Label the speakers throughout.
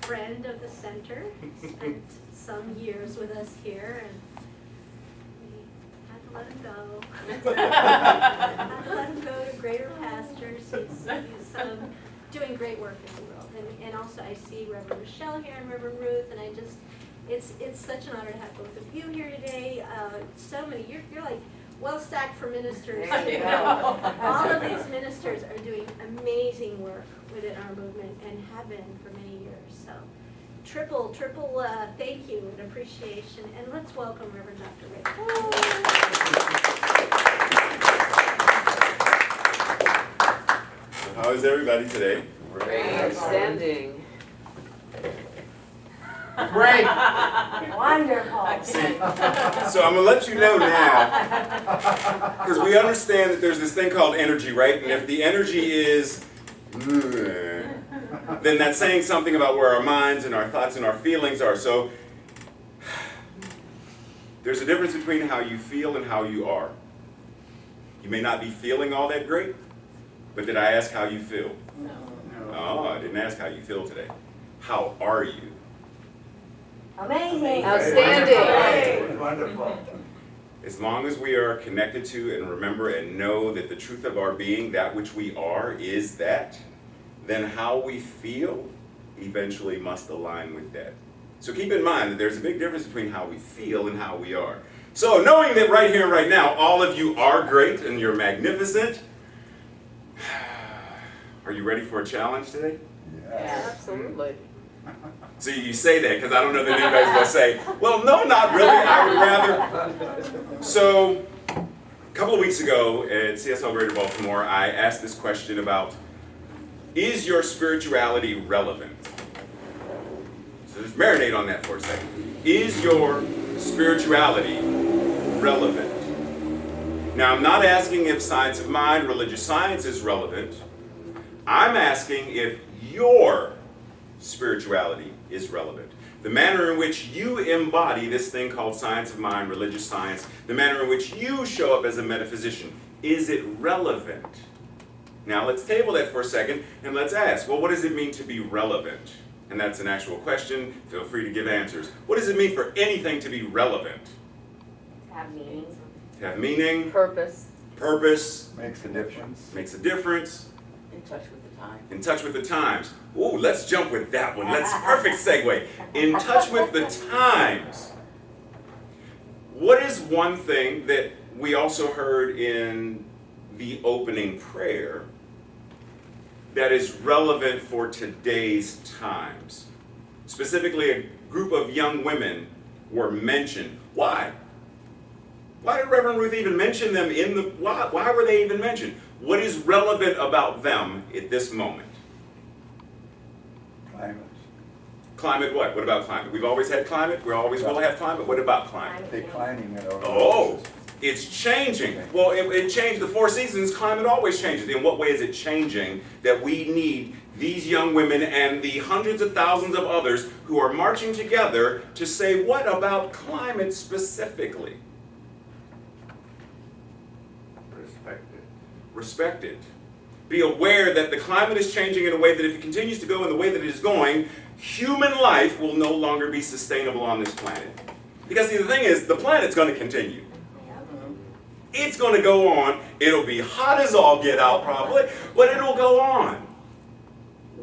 Speaker 1: friend of the center, spent some years with us here, and we had to let him go. Had to let him go to greater pastures. He's doing great work in the world. And also I see Reverend Michelle here and Reverend Ruth, and it's such an honor to have both of you here today. So many, you're like well-stacked for ministers. You know. All of these ministers are doing amazing work within our movement and have been for many years. So triple thank you and appreciation. And let's welcome Reverend Dr. Raymont.
Speaker 2: How is everybody today?
Speaker 3: Great. Outstanding.
Speaker 4: Great.
Speaker 1: Wonderful.
Speaker 2: So I'm going to let you know now, because we understand that there's this thing called energy, right? And if the energy is, then that's saying something about where our minds and our thoughts and our feelings are. So there's a difference between how you feel and how you are. You may not be feeling all that great, but did I ask how you feel?
Speaker 4: No.
Speaker 2: Oh, I didn't ask how you feel today. How are you?
Speaker 1: Amazing.
Speaker 3: Outstanding.
Speaker 4: Wonderful.
Speaker 2: As long as we are connected to and remember and know that the truth of our being, that which we are, is that, then how we feel eventually must align with that. So keep in mind that there's a big difference between how we feel and how we are. So knowing that right here, right now, all of you are great and you're magnificent, are you ready for a challenge today?
Speaker 3: Yeah, absolutely.
Speaker 2: See, you say that because I don't know that anybody's going to say, well, no, not really, I would rather. So, a couple of weeks ago at CSL Greater Baltimore, I asked this question about, is your spirituality relevant? So just marinate on that for a second. Is your spirituality relevant? Now, I'm not asking if science of mind, religious science is relevant. I'm asking if your spirituality is relevant. The manner in which you embody this thing called science of mind, religious science, the manner in which you show up as a metaphysician, is it relevant? Now let's table that for a second and let's ask, well, what does it mean to be relevant? And that's an actual question. Feel free to give answers. What does it mean for anything to be relevant?
Speaker 1: Have meaning.
Speaker 2: To have meaning,
Speaker 3: Purpose.
Speaker 2: purpose,
Speaker 4: Makes a difference.
Speaker 2: makes a difference,
Speaker 3: In touch with the time.
Speaker 2: in touch with the times. Ooh, let's jump with that one. Let's perfect segue. In touch with the times. What is one thing that we also heard in the opening prayer that is relevant for today's times? Specifically, a group of young women were mentioned. Why? Why did Reverend Ruth even mention them in the, why were they even mentioned? What is relevant about them at this moment?
Speaker 4: Climate.
Speaker 2: Climate what? What about climate? We've always had climate. We always will have climate. What about climate?
Speaker 4: Declining at all.
Speaker 2: Oh, it's changing. Well, it changed the 4 seasons. Climate always changes. In what way is it changing that we need these young women and the hundreds of thousands of others who are marching together to say, what about climate specifically? Respect it. Be aware that the climate is changing in a way that if it continues to go in the way that it is going, human life will no longer be sustainable on this planet. Because see, the thing is, the planet's going to continue. It's going to go on. It'll be hot as all get out probably, but it'll go on.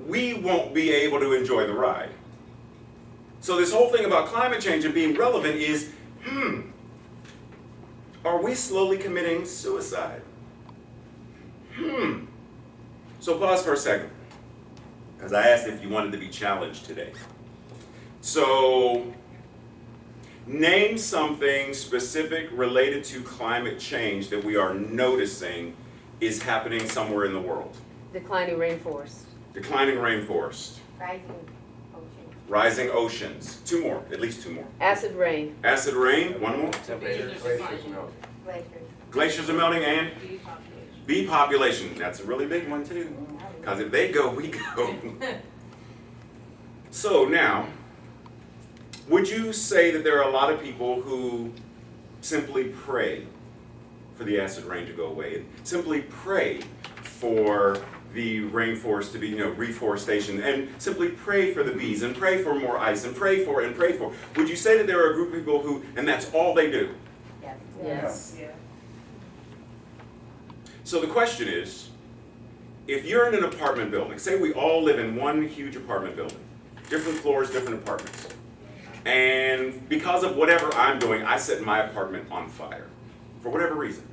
Speaker 2: We won't be able to enjoy the ride. So this whole thing about climate change and being relevant is, are we slowly committing suicide? So pause for a second, because I asked if you wanted to be challenged today. So, name something specific related to climate change that we are noticing is happening somewhere in the world.
Speaker 3: Declining rainforest.
Speaker 2: Declining rainforest.
Speaker 1: Rising ocean.
Speaker 2: Rising oceans. 2 more, at least 2 more.
Speaker 3: Acid rain.
Speaker 2: Acid rain, 1 more. Glaciers are melting and bee population. That's a really big one too. Because if they go, we go. So now, would you say that there are a lot of people who simply pray for the acid rain to go away? Simply pray for the rainforest to be, reforestation, and simply pray for the bees, and pray for more ice, and pray for, and pray for. Would you say that there are a group of people who, and that's all they do?
Speaker 3: Yes.
Speaker 5: Yeah.
Speaker 2: So the question is, if you're in an apartment building, say we all live in one huge apartment building, different floors, different apartments, and because of whatever I'm doing, I set my apartment on fire, for whatever reason.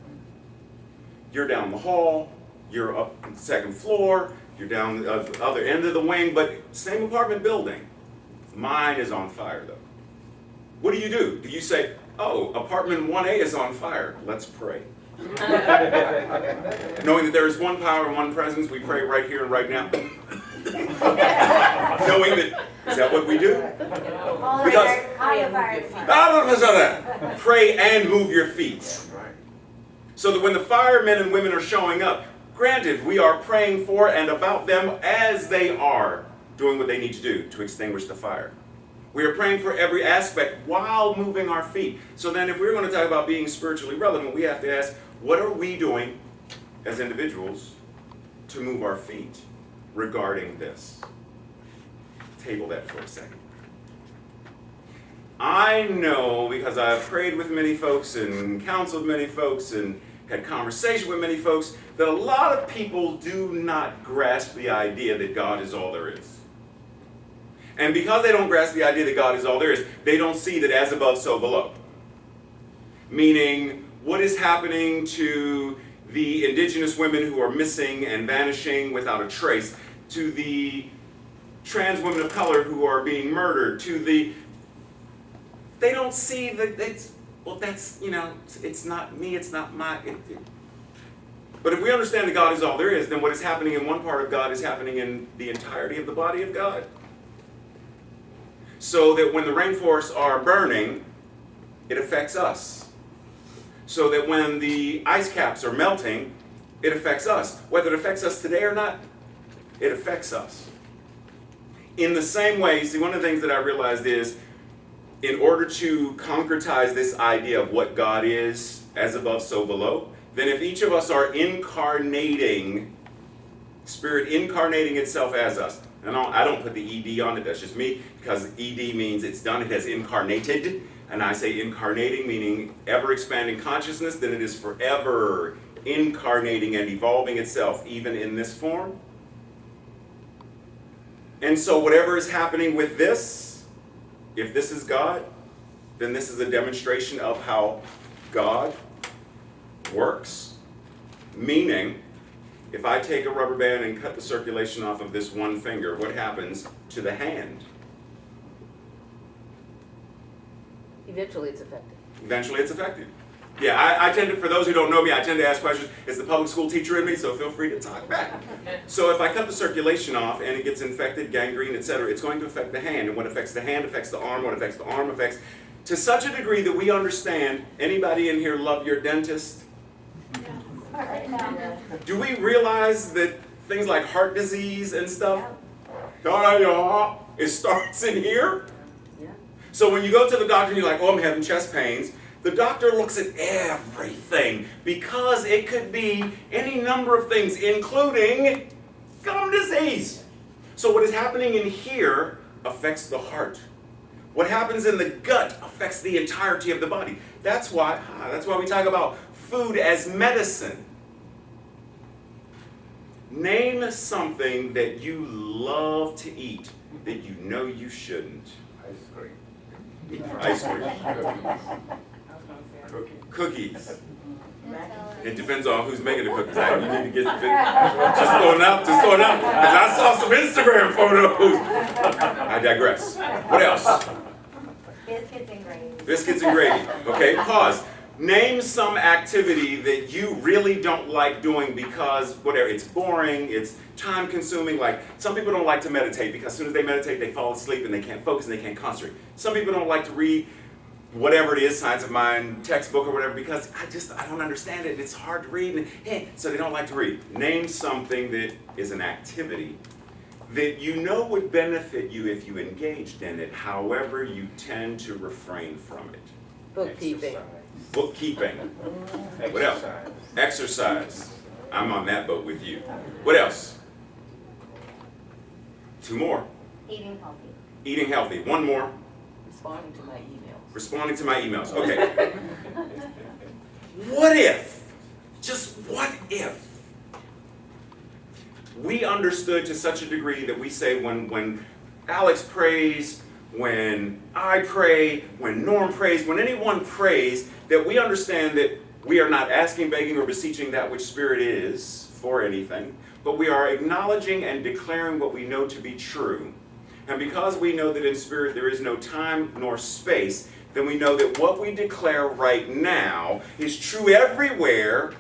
Speaker 2: You're down the hall, you're up on the second floor, you're down the other end of the wing, but same apartment building. Mine is on fire though. What do? Do you say, oh, apartment 1A is on fire, let's pray. Knowing that there is one power and one presence, we pray right here and right now. Knowing that, is that what we do? Pray and move your feet. So that when the firemen and women are showing up, granted, we are praying for and about them as they are doing what they need to do to extinguish the fire. We are praying for every aspect while moving our feet. So then if we're going to talk about being spiritually relevant, we have to ask, what are we doing as individuals to move our feet regarding this? Table that for a second. I know, because I've prayed with many folks and counseled many folks and had conversation with many folks, that a lot of people do not grasp the idea that God is all there is. And because they don't grasp the idea that God is all there is, they don't see that as above, so below. Meaning, what is happening to the indigenous women who are missing and vanishing without a trace, to the trans women of color who are being murdered, to the... They don't see that it's, well, that's, it's not me, it's not my... But if we understand that God is all there is, then what is happening in one part of God is happening in the entirety of the body of God. So that when the rainforests are burning, it affects us. So that when the ice caps are melting, it affects us. Whether it affects us today or not, it affects us. In the same way, see, one of the things that I realized is, in order to concretize this idea of what God is, as above, so below, then if each of us are incarnating, Spirit incarnating itself as us, and I don't put the ED on it, that's just me, because ED means it's done, it has incarnated, and I say incarnating, meaning ever-expanding consciousness, then it is forever incarnating and evolving itself, even in this form. And so whatever is happening with this, if this is God, then this is a demonstration of how God works. Meaning, if I take a rubber band and cut the circulation off of this one finger, what happens to the hand?
Speaker 3: Eventually it's affected.
Speaker 2: Eventually it's affected. Yeah, I tend to, for those who don't know me, I tend to ask questions. It's the public school teacher in me, so feel free to talk back. So if I cut the circulation off and it gets infected, gangrene, etc., it's going to affect the hand. And what affects the hand affects the arm. What affects the arm affects, to such a degree that we understand. Anybody in here love your dentist? Do we realize that things like heart disease and stuff, it starts in here?
Speaker 3: Yeah.
Speaker 2: So when you go to the doctor and you're like, oh, I'm having chest pains, the doctor looks at everything because it could be any number of things, including gum disease. So what is happening in here affects the heart. What happens in the gut affects the entirety of the body. That's why we talk about food as medicine. Name something that you love to eat that you know you shouldn't.
Speaker 4: Ice cream.
Speaker 2: Ice cream. Cookies. It depends on who's making the cookies. You need to get just throwing out, because I saw some Instagram photos. I digress. What else?
Speaker 1: Biscuits and gravy.
Speaker 2: Biscuits and gravy. Okay, pause. Name some activity that you really don't like doing because whatever, it's boring, it's time consuming. Like some people don't like to meditate because as soon as they meditate, they fall asleep and they can't focus and they can't concentrate. Some people don't like to read whatever it is, science of mind, textbook or whatever, because I don't understand it. It's hard to read, and so they don't like to read. Name something that is an activity that you know would benefit you if you engaged in it. However, you tend to refrain from it.
Speaker 3: Bookkeeping.
Speaker 2: Bookkeeping. What else? Exercise. I'm on that boat with you. What else? 2 more.
Speaker 5: Eating healthy.
Speaker 2: Eating healthy. 1 more.
Speaker 3: Responding to my emails.
Speaker 2: Responding to my emails. Okay. What if, just what if, we understood to such a degree that we say when Alex prays, when I pray, when Norm prays, when anyone prays, that we understand that we are not asking, begging, or beseeching that which Spirit is for anything, but we are acknowledging and declaring what we know to be true. And because we know that in Spirit there is no time nor space, then we know that what we declare right now is true everywhere,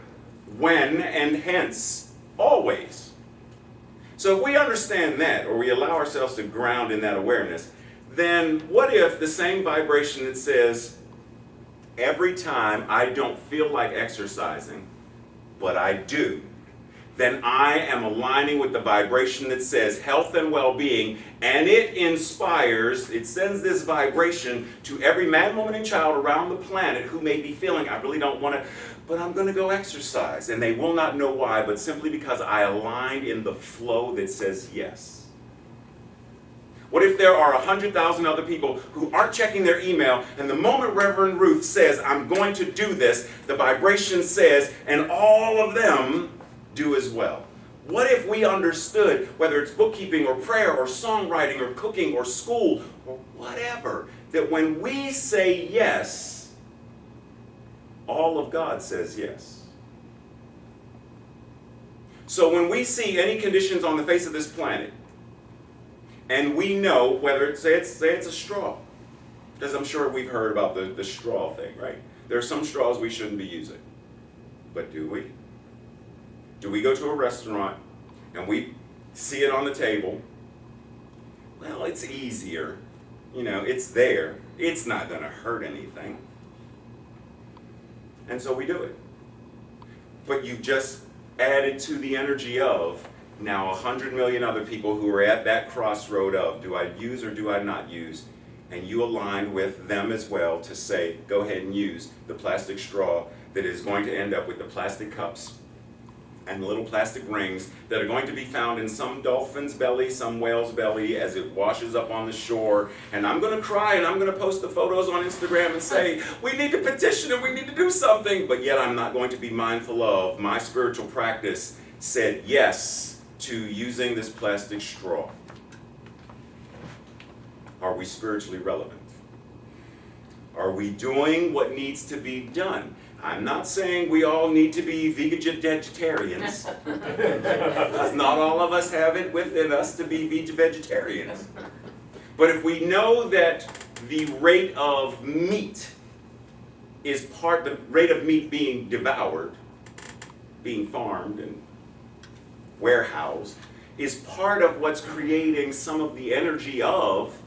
Speaker 2: when, and hence, always. So if we understand that, or we allow ourselves to ground in that awareness, then what if the same vibration that says, every time I don't feel like exercising, but I do, then I am aligning with the vibration that says health and well-being, and it inspires, it sends this vibration to every man, woman, and child around the planet who may be feeling, I really don't want to, but I'm going to go exercise. And they will not know why, but simply because I aligned in the flow that says yes. What if there are 100,000 other people who aren't checking their email, and the moment Reverend Ruth says, I'm going to do this, the vibration says, and all of them do as well? What if we understood, whether it's bookkeeping or prayer or songwriting or cooking or school or whatever, that when we say yes, all of God says yes. So when we see any conditions on the face of this planet, and we know whether it's, say it's a straw, because I'm sure we've heard about the straw thing, right? There are some straws we shouldn't be using, but do we? Do we go to a restaurant and we see it on the table? Well, it's easier. You know, it's there. It's not going to hurt anything. And so we do it. But you've just added to the energy of now 100 million other people who are at that crossroad of, do I use or do I not use? And you align with them as well to say, go ahead and use the plastic straw that is going to end up with the plastic cups and little plastic rings that are going to be found in some dolphin's belly, some whale's belly as it washes up on the shore. And I'm going to cry and I'm going to post the photos on Instagram and say, we need to petition and we need to do something. But yet I'm not going to be mindful of my spiritual practice said yes to using this plastic straw. Are we spiritually relevant? Are we doing what needs to be done? I'm not saying we all need to be vegetarians, because not all of us have it within us to be vegetarians. But if we know that the rate of meat is the rate of meat being devoured, being farmed and warehoused, is part of what's creating some of the energy of,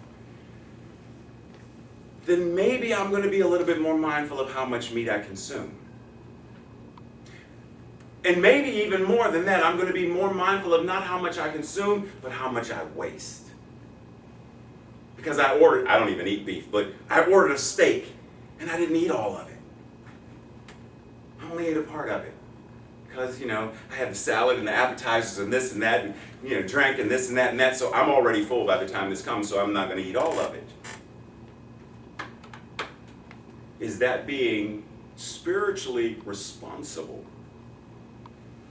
Speaker 2: then maybe I'm going to be a little bit more mindful of how much meat I consume. And maybe even more than that, I'm going to be more mindful of not how much I consume, but how much I waste. Because I don't even eat beef, but I ordered a steak, and I didn't eat all of it. I only ate a part of it. Because, I had the salad and the appetizers and this and that, and, drank and this and that, so I'm already full by the time this comes, so I'm not going to eat all of it. Is that being spiritually responsible?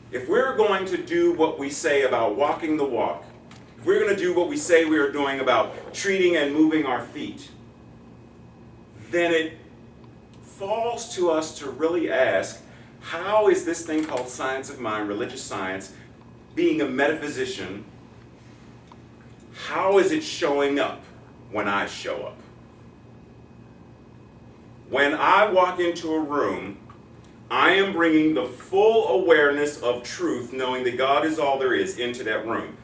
Speaker 2: If we're going to do what we say about walking the walk, if we're going to do what we say we are doing about treating and moving our feet, then it falls to us to really ask, how is this thing called science of mind, religious science, being a metaphysician, how is it showing up when I show up? When I walk into a room, I am bringing the full awareness of truth, knowing that God is all there is, into that room.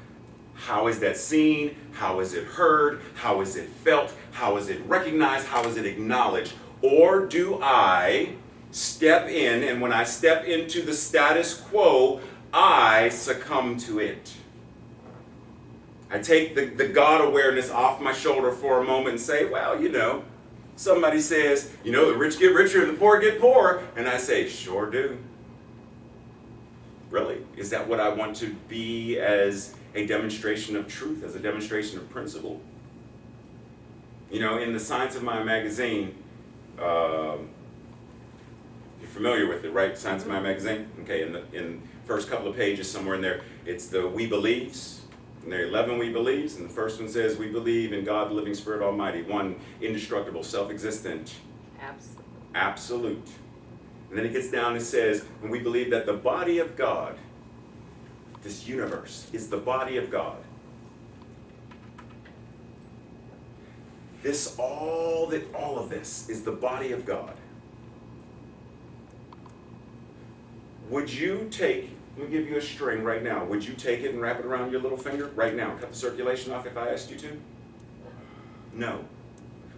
Speaker 2: How is that seen? How is it heard? How is it felt? How is it recognized? How is it acknowledged? Or do I step in, and when I step into the status quo, I succumb to it? I take the God awareness off my shoulder for a moment and say, well, somebody says, the rich get richer and the poor get poorer. And I say, sure do. Really? Is that what I want to be as a demonstration of truth, as a demonstration of principle. You know, in the Science of Mind magazine, you're familiar with it, right? Science of Mind magazine? Okay, in the first couple of pages, somewhere in there, it's the we believes. And there are 11 we believes, and the first one says, we believe in God, the living Spirit Almighty, one indestructible, self-existent, absolute. And then it gets down and says, and we believe that the body of God, this universe, is the body of God. All of this is the body of God. Would you take, let me give you a string right now. Would you take it and wrap it around your little finger right now? Cut the circulation off if I asked you to? No.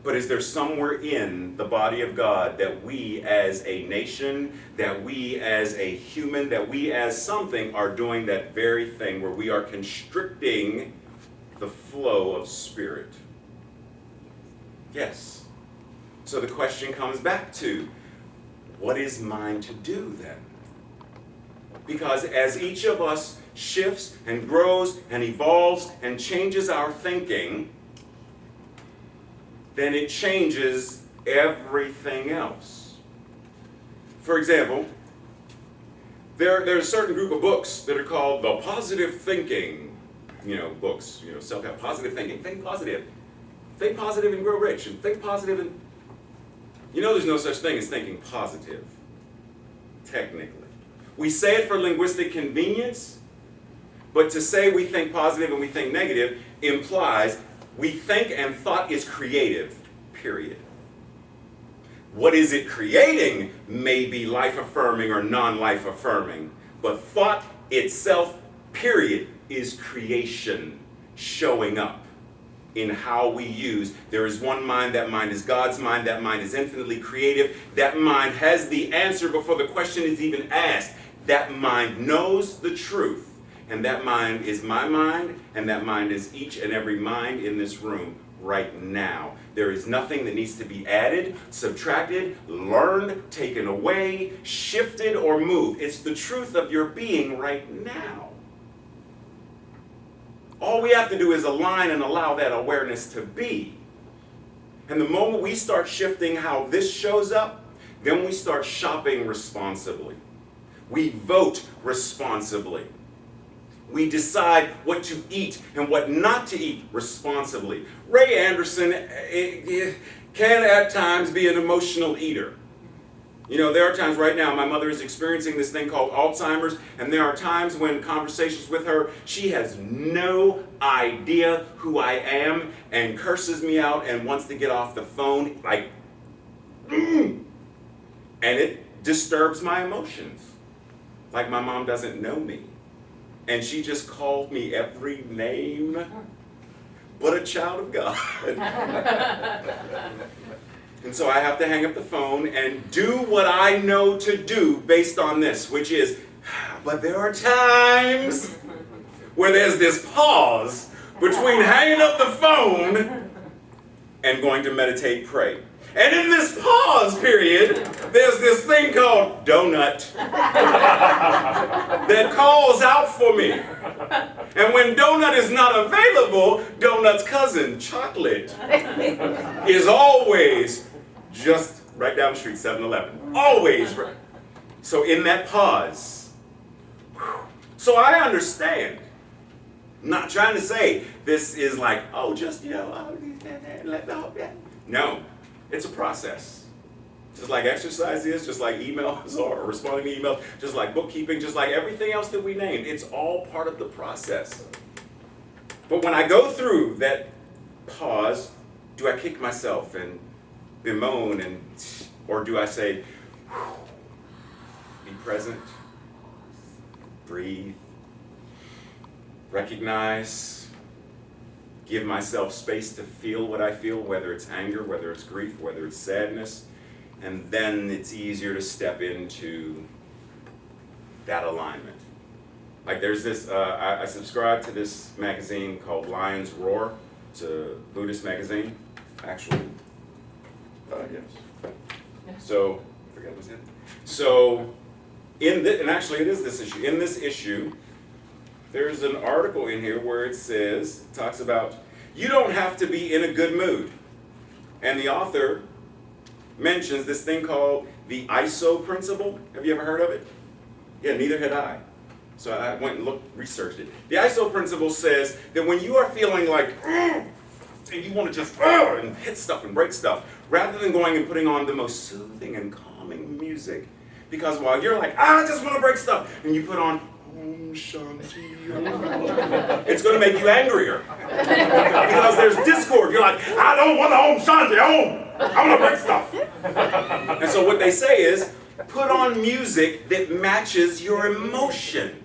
Speaker 2: But is there somewhere in the body of God that we as a nation, that we as a human, that we as something are doing that very thing where we are constricting the flow of spirit? Yes. So the question comes back to, what is mine to do then? Because as each of us shifts and grows and evolves and changes our thinking, then it changes everything else. For example, there's a certain group of books that are called the positive thinking, books, self-help, positive thinking, think positive and grow rich, and think positive and, there's no such thing as thinking positive, technically. We say it for linguistic convenience, but to say we think positive and we think negative implies we think and thought is creative, period. What is it creating may be life-affirming or non-life-affirming, but thought itself, period, is creation showing up in how we use. There is one mind, that mind is God's mind, that mind is infinitely creative, that mind has the answer before the question is even asked. That mind knows the truth, and that mind is my mind, and that mind is each and every mind in this room right now. There is nothing that needs to be added, subtracted, learned, taken away, shifted, or moved. It's the truth of your being right now. All we have to do is align and allow that awareness to be. And the moment we start shifting how this shows up, then we start shopping responsibly. We vote responsibly. We decide what to eat and what not to eat responsibly. Ray Anderson can at times be an emotional eater. There are times right now, my mother is experiencing this thing called Alzheimer's, and there are times when conversations with her, she has no idea who I am and curses me out and wants to get off the phone and it disturbs my emotions. Like my mom doesn't know me. And she just called me every name but a child of God. And so I have to hang up the phone and do what I know to do based on this, which is, but there are times where there's this pause between hanging up the phone and going to meditate, pray. And in this pause period, there's this thing called donut that calls out for me. And when donut is not available, donut's cousin, chocolate, is always just right down the street, 7-Eleven. Always right. So in that pause, so I understand. I'm not trying to say this is like, no. It's a process. Just like exercise is, just like emails or responding to emails, just like bookkeeping, just like everything else that we named. It's all part of the process. But when I go through that pause, do I kick myself and bemoan, or do I say, be present, breathe, recognize, give myself space to feel what I feel, whether it's anger, whether it's grief, whether it's sadness, and then it's easier to step into that alignment. Like there's this, I subscribe to this magazine called Lion's Roar. It's a Buddhist magazine, actually. Yes. So, I forget what's in. So, and actually it is this issue. In this issue, there's an article in here where it talks about, you don't have to be in a good mood. And the author mentions this thing called the ISO principle. Have you ever heard of it? Yeah, neither had I. So I went and researched it. The ISO principle says that when you are feeling like, and you want to just and hit stuff and break stuff, rather than going and putting on the most soothing and calming music, because while you're like, I just want to break stuff, and you put on Om Shanti Om, it's going to make you angrier. Because there's discord. You're like, I don't want to Om Shanti Om. I want to break stuff. And so what they say is, put on music that matches your emotion.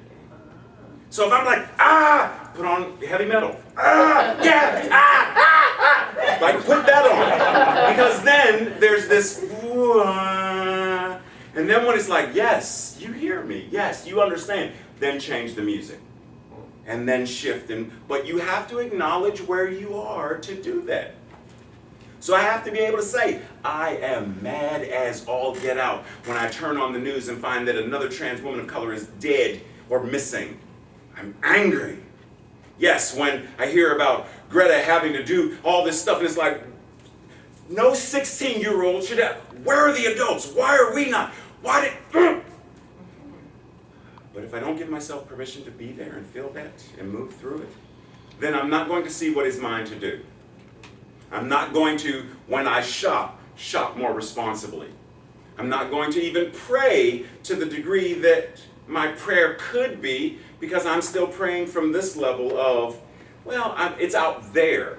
Speaker 2: So if I'm like, put on heavy metal. Like, put that on. Because then there's this, and then when it's like, yes, you hear me. Yes, you understand. Then change the music. And then shift. But you have to acknowledge where you are to do that. So I have to be able to say, I am mad as all get out when I turn on the news and find that another trans woman of color is dead or missing. I'm angry. Yes, when I hear about Greta having to do all this stuff, and it's like, no 16-year-old should have. Where are the adults? Why are we not? Why did... But if I don't give myself permission to be there and feel that and move through it, then I'm not going to see what is mine to do. I'm not going to, when I shop more responsibly. I'm not going to even pray to the degree that my prayer could be, because I'm still praying from this level of, well, it's out there.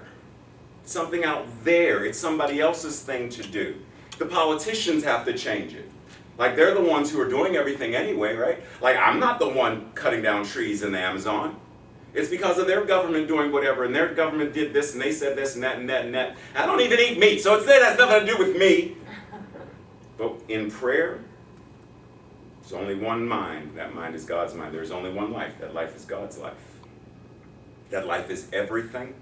Speaker 2: Something out there. It's somebody else's thing to do. The politicians have to change it. Like, they're the ones who are doing everything anyway, right? Like, I'm not the one cutting down trees in the Amazon. It's because of their government doing whatever, and their government did this, and they said this, and that, and that, and that. I don't even eat meat, so that has nothing to do with me. But in prayer, there's only one mind. That mind is God's mind. There's only one life. That life is God's life. That life is everything.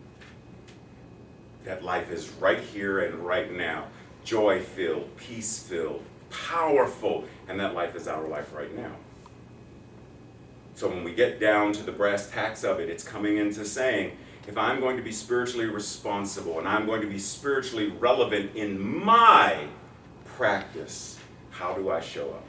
Speaker 2: That life is right here and right now. Joy-filled, peace-filled, powerful, and that life is our life right now. So when we get down to the brass tacks of it, it's coming into saying, if I'm going to be spiritually responsible and I'm going to be spiritually relevant in my practice, how do I show up?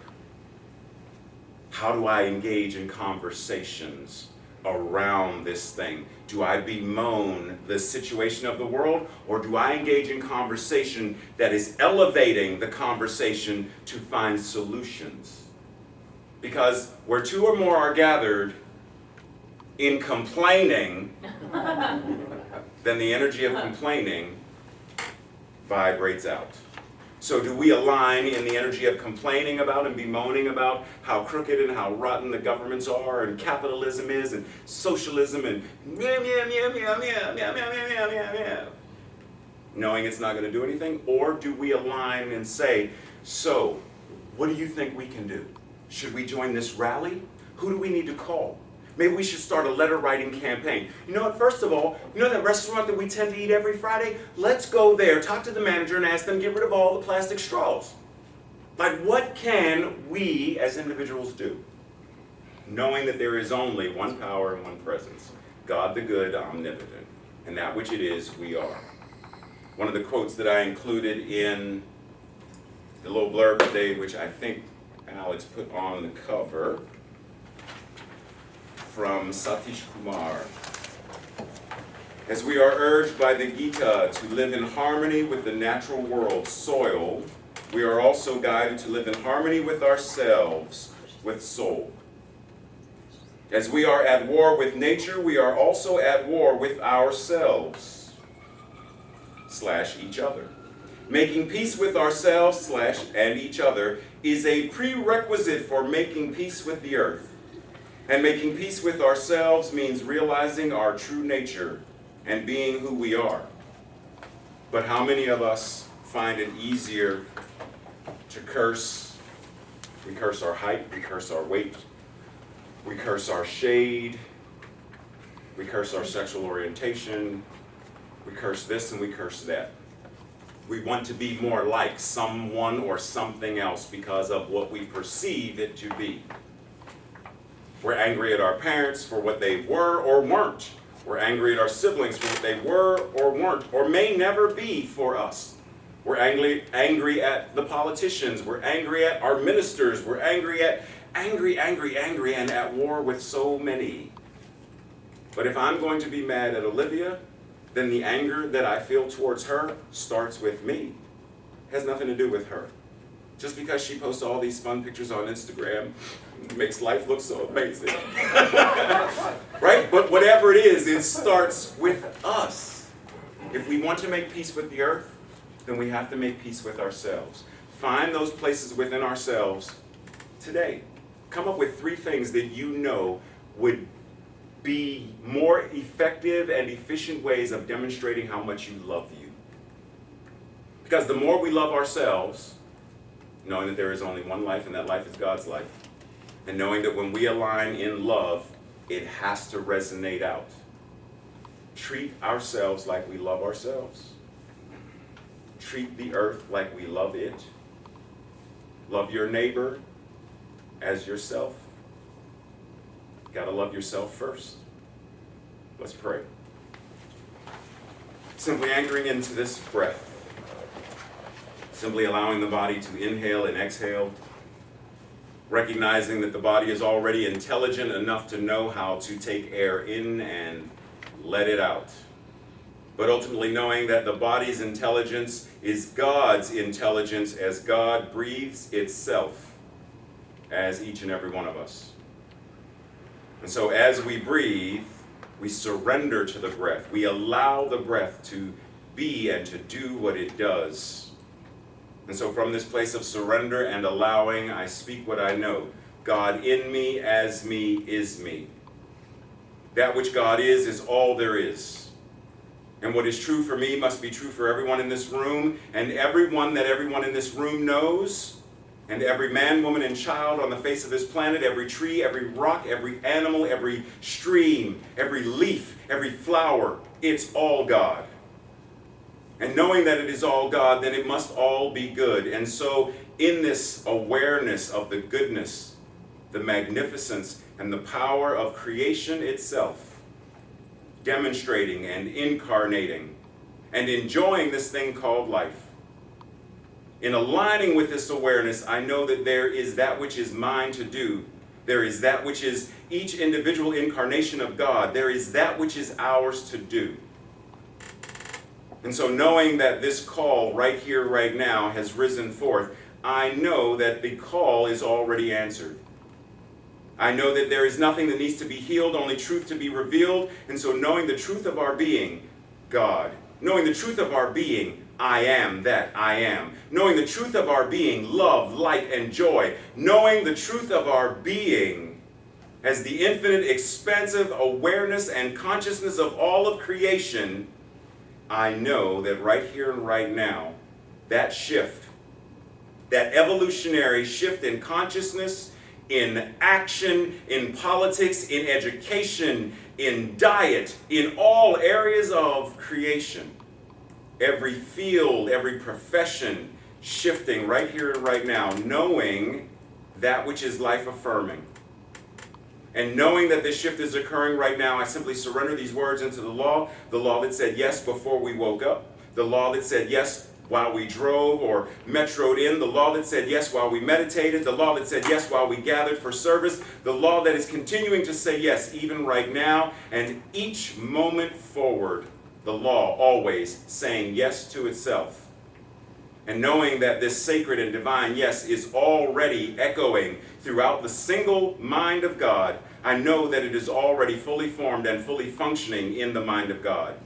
Speaker 2: How do I engage in conversations around this thing? Do I bemoan the situation of the world, or do I engage in conversation that is elevating the conversation to find solutions? Because where two or more are gathered in complaining, then the energy of complaining vibrates out. So do we align in the energy of complaining about and bemoaning about how crooked and how rotten the governments are, and capitalism is, and socialism, and knowing it's not going to do anything? Or do we align and say, so, what do you think we can do? Should we join this rally? Who do we need to call? Maybe we should start a letter writing campaign. You know what, first of all, you know that restaurant that we tend to eat every Friday? Let's go there, talk to the manager, and ask them to get rid of all the plastic straws. Like, what can we as individuals do? Knowing that there is only one power and one presence, God the good, omnipotent, and that which it is, we are. One of the quotes that I included in the little blurb today, which I think Alex put on the cover, from Satish Kumar. As we are urged by the Gita to live in harmony with the natural world, soil, we are also guided to live in harmony with ourselves, with soul. As we are at war with nature, we are also at war with ourselves / each other. Making peace with ourselves / and each other is a prerequisite for making peace with the earth. And making peace with ourselves means realizing our true nature and being who we are. But how many of us find it easier to curse? We curse our height, we curse our weight, we curse our shade, we curse our sexual orientation, we curse this and we curse that. We want to be more like someone or something else because of what we perceive it to be. We're angry at our parents for what they were or weren't. We're angry at our siblings for what they were or weren't, or may never be for us. We're angry at the politicians. We're angry at our ministers. We're angry, and at war with so many. But if I'm going to be mad at Olivia, then the anger that I feel towards her starts with me. It has nothing to do with her. Just because she posts all these fun pictures on Instagram makes life look so amazing. Right? But whatever it is, it starts with us. If we want to make peace with the earth, then we have to make peace with ourselves. Find those places within ourselves today. Come up with 3 things that you know would be more effective and efficient ways of demonstrating how much you love you. Because the more we love ourselves, knowing that there is only one life and that life is God's life, and knowing that when we align in love, it has to resonate out. Treat ourselves like we love ourselves. Treat the earth like we love it. Love your neighbor as yourself. Gotta love yourself first. Let's pray. Simply anchoring into this breath. Simply allowing the body to inhale and exhale. Recognizing that the body is already intelligent enough to know how to take air in and let it out. But ultimately knowing that the body's intelligence is God's intelligence as God breathes itself as each and every one of us. And so as we breathe, we surrender to the breath. We allow the breath to be and to do what it does. And so from this place of surrender and allowing, I speak what I know. God in me, as me, is me. That which God is all there is. And what is true for me must be true for everyone in this room, and everyone that everyone in this room knows, and every man, woman, and child on the face of this planet, every tree, every rock, every animal, every stream, every leaf, every flower, it's all God. And knowing that it is all God, then it must all be good. And so in this awareness of the goodness, the magnificence, and the power of creation itself, demonstrating and incarnating and enjoying this thing called life. In aligning with this awareness, I know that there is that which is mine to do. There is that which is each individual incarnation of God. There is that which is ours to do. And so knowing that this call right here, right now has risen forth, I know that the call is already answered. I know that there is nothing that needs to be healed, only truth to be revealed. And so knowing the truth of our being, God. Knowing the truth of our being, I am that I am. Knowing the truth of our being, love, light, and joy. Knowing the truth of our being as the infinite, expansive awareness and consciousness of all of creation, I know that right here and right now, that shift, that evolutionary shift in consciousness, in action, in politics, in education, in diet, in all areas of creation. Every field, every profession shifting right here and right now, knowing that which is life affirming. And knowing that this shift is occurring right now, I simply surrender these words into the law that said yes before we woke up, the law that said yes while we drove or metroed in, the law that said yes while we meditated, the law that said yes while we gathered for service, the law that is continuing to say yes even right now, and each moment forward, the law always saying yes to itself. And knowing that this sacred and divine yes is already echoing throughout the single mind of God, I know that it is already fully formed and fully functioning in the mind of God.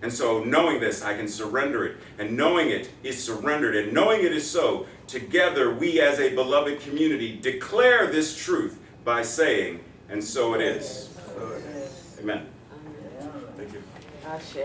Speaker 2: And so knowing this, I can surrender it. And knowing it is surrendered. And knowing it is so, together we as a beloved community declare this truth by saying, and so it is. Amen. Thank you.
Speaker 3: Ashe.